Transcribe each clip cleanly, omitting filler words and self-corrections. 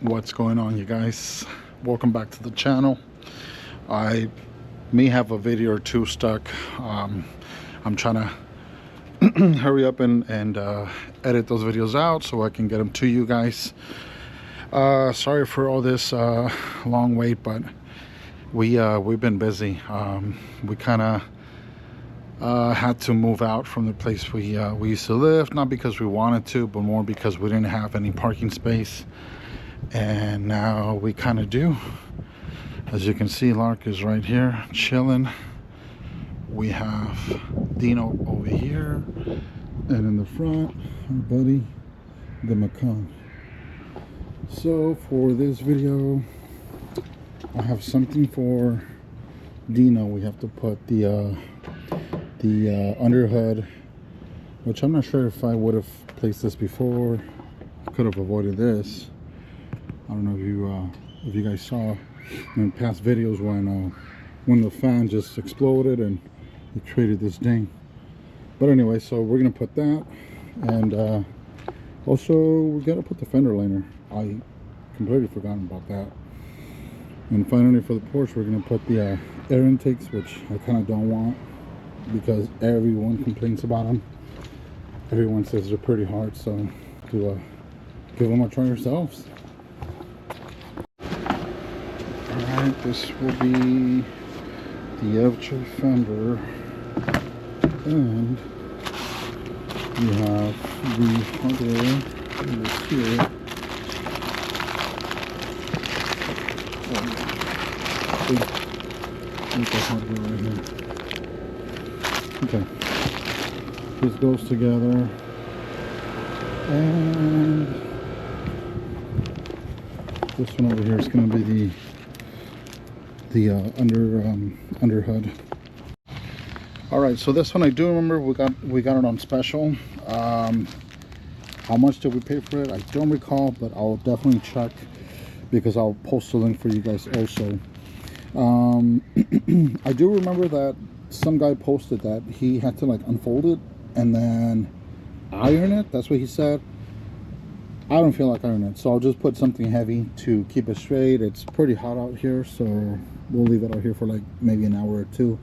What's going on, you guys? Welcome back to the channel. I may have a video or two stuck. I'm trying to hurry up and edit those videos out so I can get them to you guys. Sorry for all this long wait, but we've been busy. We kind of had to move out from the place we used to live, not because we wanted to, but more because we didn't have any parking space, and now we kind of do. As you can see, Lark is right here chilling. We have Dino over here, and in the front, our buddy the Macan. So for this video, I have something for Dino. We have to put the underhood, which I'm not sure if I would have placed this before. I could have avoided this. I don't know if you guys saw in past videos when the fan just exploded and it created this ding. But anyway, so we're gonna put that, and also we gotta put the fender liner. I completely forgotten about that. And finally, for the Porsche, we're gonna put the air intakes, which I kind of don't want because everyone complains about them. Everyone says they're pretty hard, so to give them a try yourselves. Alright, this will be the actual fender, and we have the hardware in this here. The hardware right here. Okay, this goes together, and this one over here is going to be the underhood. All right, so this one I do remember we got it on special. How much did we pay for it? I don't recall, but I'll definitely check because I'll post a link for you guys also. I do remember that some guy posted that he had to like unfold it and then iron it. That's what he said. I don't feel like ironing it, so I'll just put something heavy to keep it straight. It's pretty hot out here, so we'll leave it out here for like maybe an hour or two.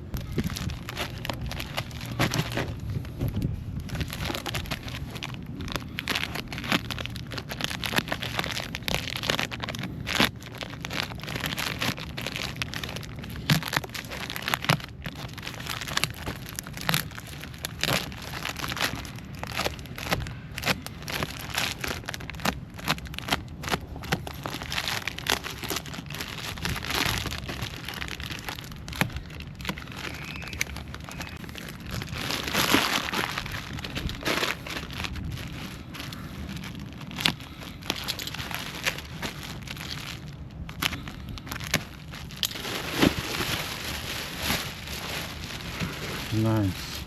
Nice.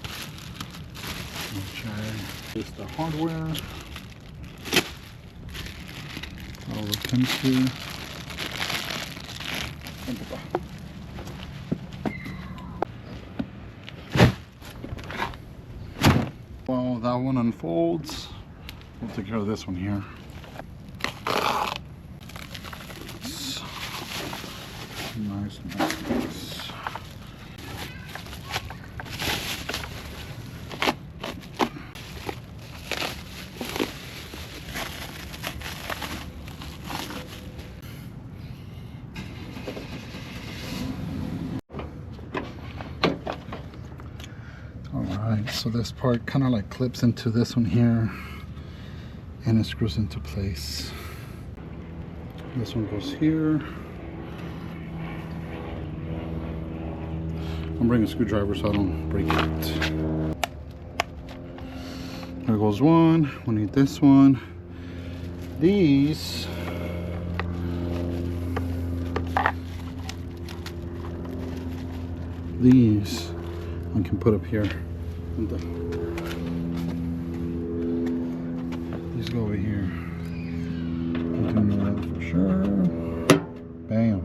Okay. Here's the hardware. All the pins here. While that one unfolds, we'll take care of this one here. Nice. Alright, so this part kind of like clips into this one here and it screws into place. This one goes here. I'm bringing a screwdriver so I don't break it. There goes one. We need this one. These I can put up here. These go over here. I can do that for sure. Bam.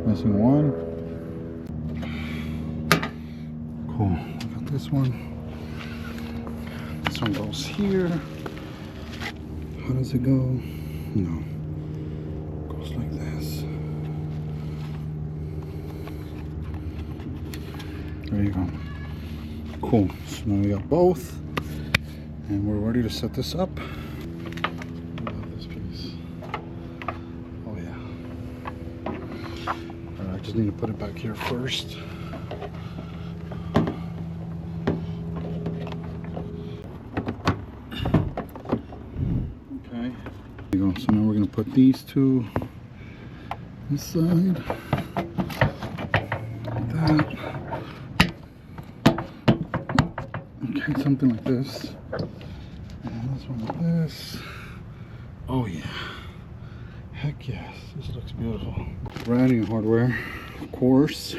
Missing one. Cool. We got this one. This one goes here. How does it go? No. Just like this. There you go. Cool. So now we got both, and we're ready to set this up. This piece. Oh yeah. Alright, I just need to put it back here first. Okay. There you go. So now we're gonna put these two this side. Like that. Okay, something like this. And this one like this. Oh yeah. Heck yes. This looks beautiful. Brand hardware, of course.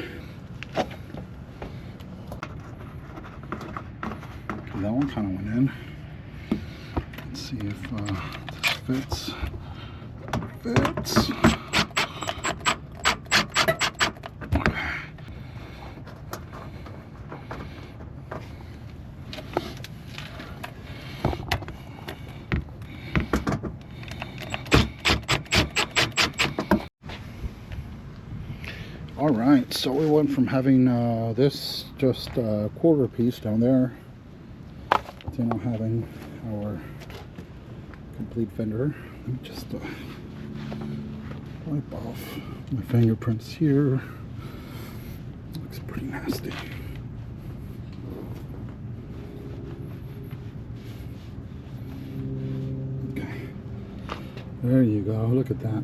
Okay, that one kind of went in. Let's see if this fits. All right, so we went from having this just a quarter piece down there to now having our complete fender. Let me just wipe off my fingerprints here. Looks pretty nasty. Okay, there you go. Look at that.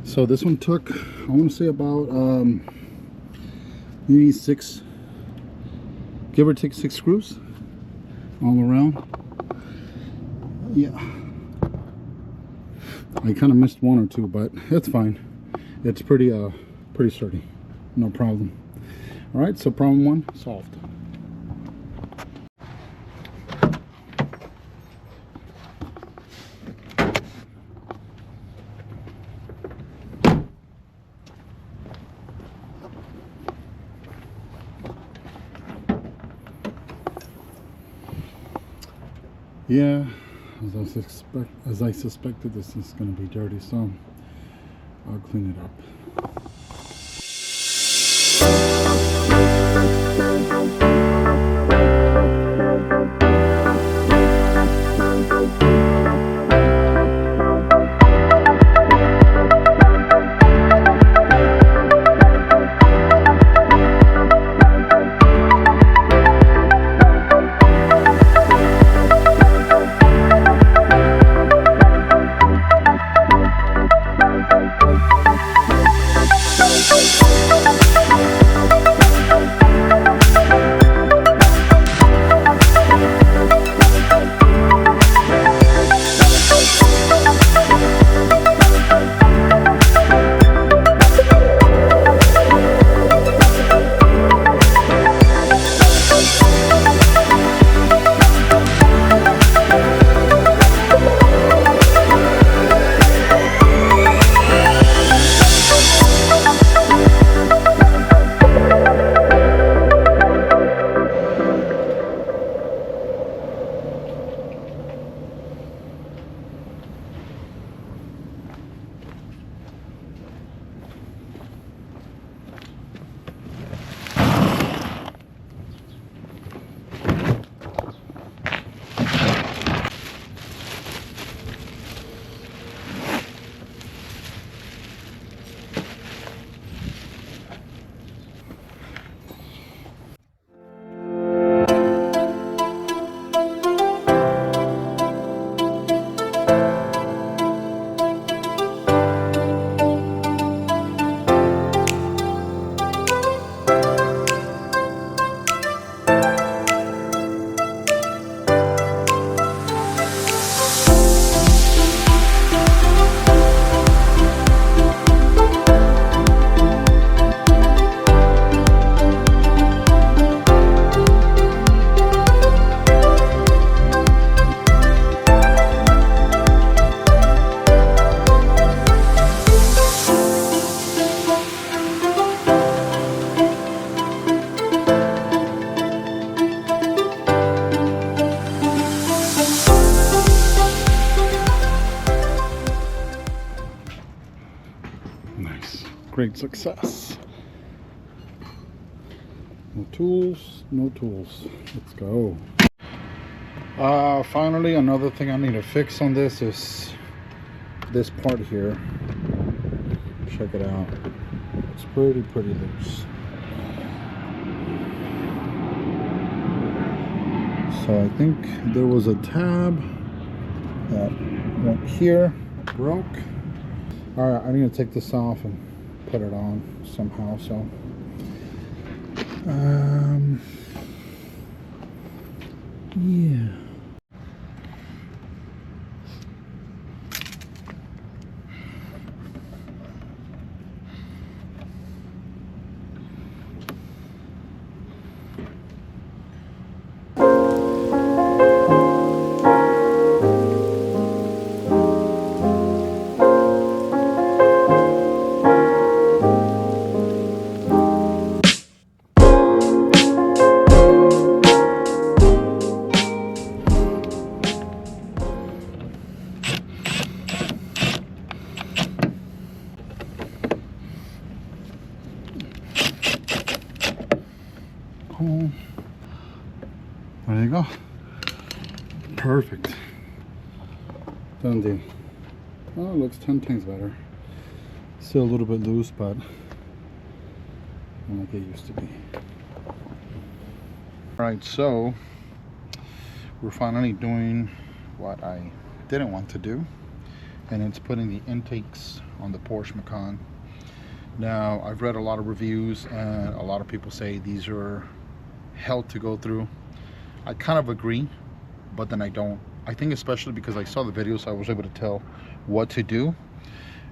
So this one took, I want to say about maybe 6, give or take 6 screws all around. Yeah, I kind of missed 1 or 2, but it's fine. It's pretty sturdy, no problem. All right, so problem 1 solved. Yeah, as I suspected, this is going to be dirty, so I'll clean it up. Nice. Great success. No tools, no tools. Let's go. Finally, another thing I need to fix on this is this part here. Check it out. It's pretty loose. So I think there was a tab that went here, broke. All right, I need to take this off and put it on somehow. So yeah. Cool. There you go. Perfect. Done deal. Oh, it looks 10 times better. Still a little bit loose, but like it used to be. Alright, so we're finally doing what I didn't want to do, and it's putting the intakes on the Porsche Macan. Now, I've read a lot of reviews, and a lot of people say these are hell to go through. I kind of agree, but then I don't. I think especially because I saw the videos, I was able to tell what to do.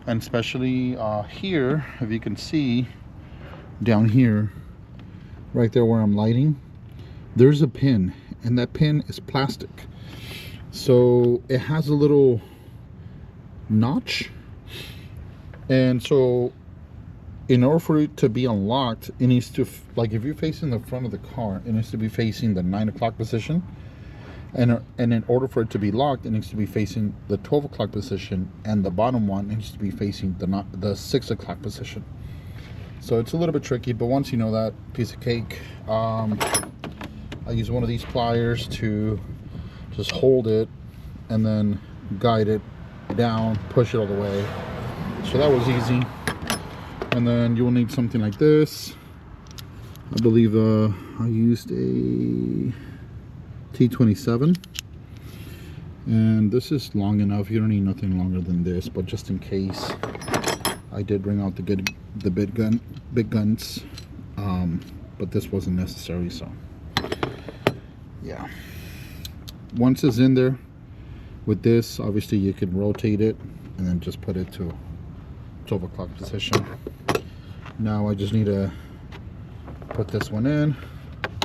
And especially here, if you can see down here, right there where I'm lighting, there's a pin, and that pin is plastic. So it has a little notch, and so in order for it to be unlocked, it needs to, like if you're facing the front of the car, it needs to be facing the 9 o'clock position, and in order for it to be locked, it needs to be facing the 12 o'clock position, and the bottom one needs to be facing the 6 o'clock position. So it's a little bit tricky, but once you know that, piece of cake. I use one of these pliers to just hold it and then guide it down, push it all the way. So that was easy. And then you'll need something like this. I believe I used a T27, and this is long enough. You don't need nothing longer than this, but just in case, I did bring out the big guns, but this wasn't necessary. So yeah, once it's in there with this, obviously you can rotate it and then just put it to 12 o'clock position. Now I just need to put this one in.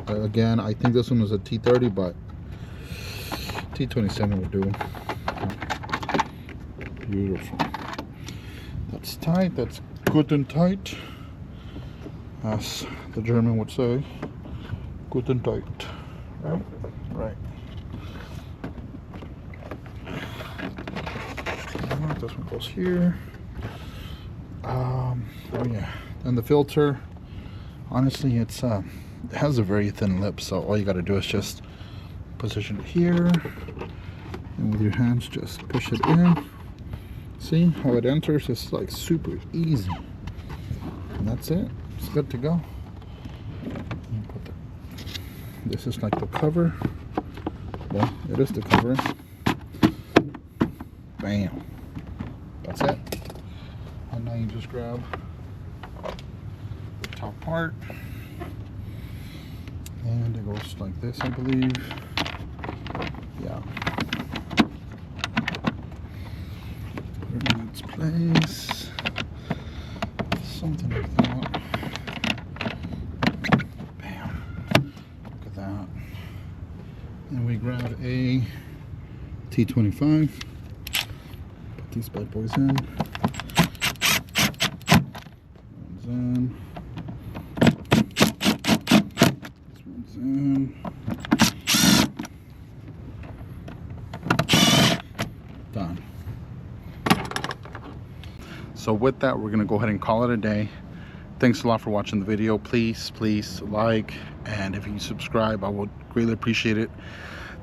Again, I think this one was a T30, but T27 will do. Beautiful. That's tight. That's good and tight, as the German would say. Good and tight. Right? Right. This one goes here. Oh yeah. And the filter, honestly, it has a very thin lip, so all you got to do is just position it here, and with your hands just push it in. See how it enters? It's like super easy, and that's it. It's good to go. This is like the cover. Well, it is the cover. Bam. That's it. And now you just grab the top part, and it goes like this, I believe. Yeah. Put it in its place. Something like that. Bam. Look at that. And we grab a T25. Put these bad boys in. In. This one's in. Done. So with that, we're gonna go ahead and call it a day. Thanks a lot for watching the video. Please like, and if you subscribe, I would greatly appreciate it.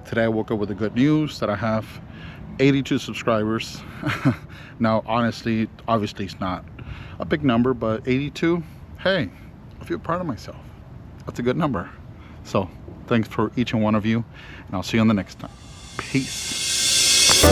Today I woke up with the good news that I have 82 subscribers. Now honestly, obviously it's not a big number, but 82, hey, I feel proud of myself. That's a good number. So thanks for each and one of you, and I'll see you on the next time. Peace.